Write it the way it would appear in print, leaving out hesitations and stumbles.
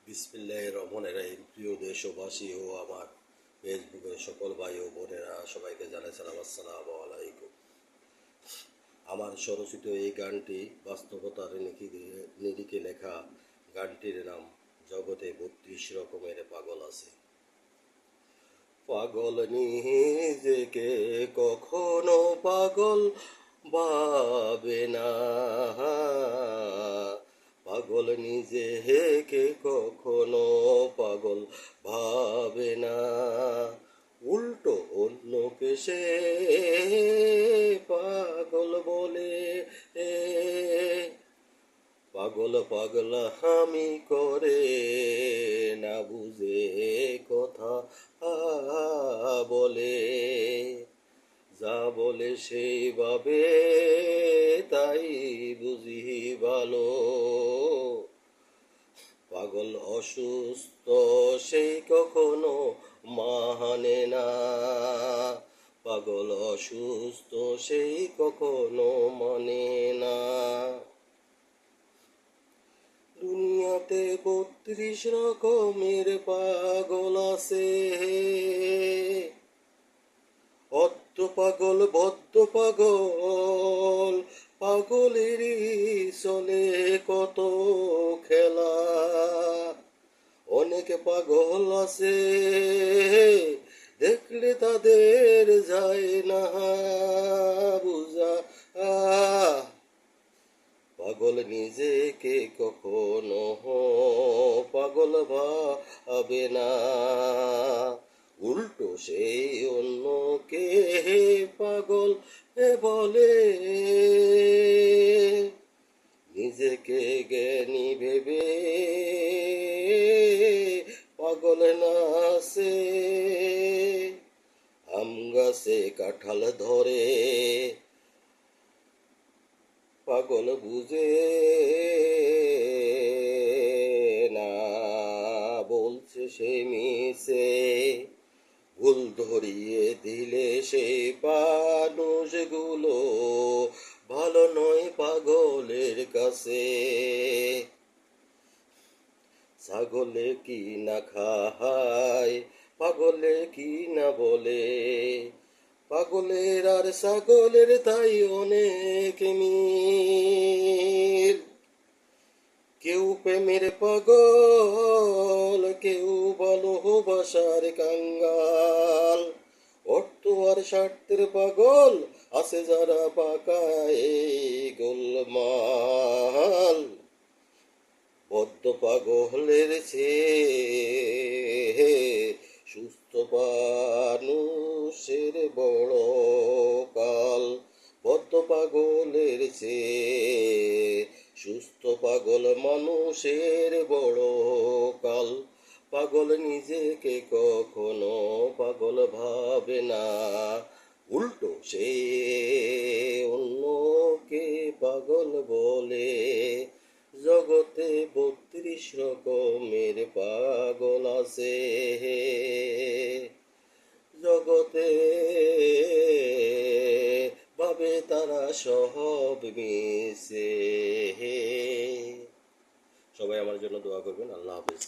বিসমিল্লাহির রহমানির রহিম। প্রিয় দেশবাসী ও আমার ফেসবুকের সকল ভাই ও বোনেরা, সবাইকে জানাই সালাম, আসসালামু আলাইকুম। আমার স্বরচিত এই গানটি বাস্তবতার নিরিখে লেখা। গানটির নাম জগতে ৩২ রকমের পাগল আছে। পাগল নিজেকে কখনো পাগল ভাবে না, পাগল নিজেকে কখনো পাগল ভাবে না, উল্টো অন্যকে সে পাগল বলে। পাগল পাগলা আমি করে না বুঝে কথা বলে, যা বলে সেইভাবে তাই বুঝি ভালো। পাগল অসুস্থ সেই কখনো মানে না, পাগল অসুস্থ সেই কখনো মানে না। দুনিয়াতে ৩২ রকমের পাগল আছে, অদ্য পাগল বদ্ধ পাগল, পাগলেরই চলে কত খেলা। অনেক পাগল আছে দেখলে তাদের যায় না বুঝা। পাগল নিজেকে কখনো পাগল ভাবে না, উল্টো সেই অন্যকে পাগল বলে। নিজেকে জ্ঞানী ভেবে পাগল নাচে, আম গাছে কাঁঠাল ধরে পাগল বুঝে না, বলছে সে মিছে। ভুল ধরিয়ে দিলে সেই মানুষগুলো ভালো নয় পাগলের কাছে। ছাগলে কি না খায়, পাগলে কি না বলে, পাগলের আর ছাগলের তাই অনেক মিল। কেউ প্রেমের পাগল, কেউ ভালোবাসার কাঙ্গাল, অর্থ আর স্বার্থের পাগল আছে যারা পাকায় গোলমাল। বদ্ধ পাগলের চেয়ে সুস্থ মানুষের বড় কাল, বদ্ধ পাগলের চেয়ে সুস্থ পাগল মানুষের বড় কাল। পাগল নিজেকে কখনো পাগল ভাবে না, উল্টো সে অন্যকে পাগল বলে। জগতে ৩২ রকমের পাগল আছে, জগতে ভাবে তারা সব মিশে। সবাই আমার জন্য দোয়া করবেন। আল্লাহ হাফেজ।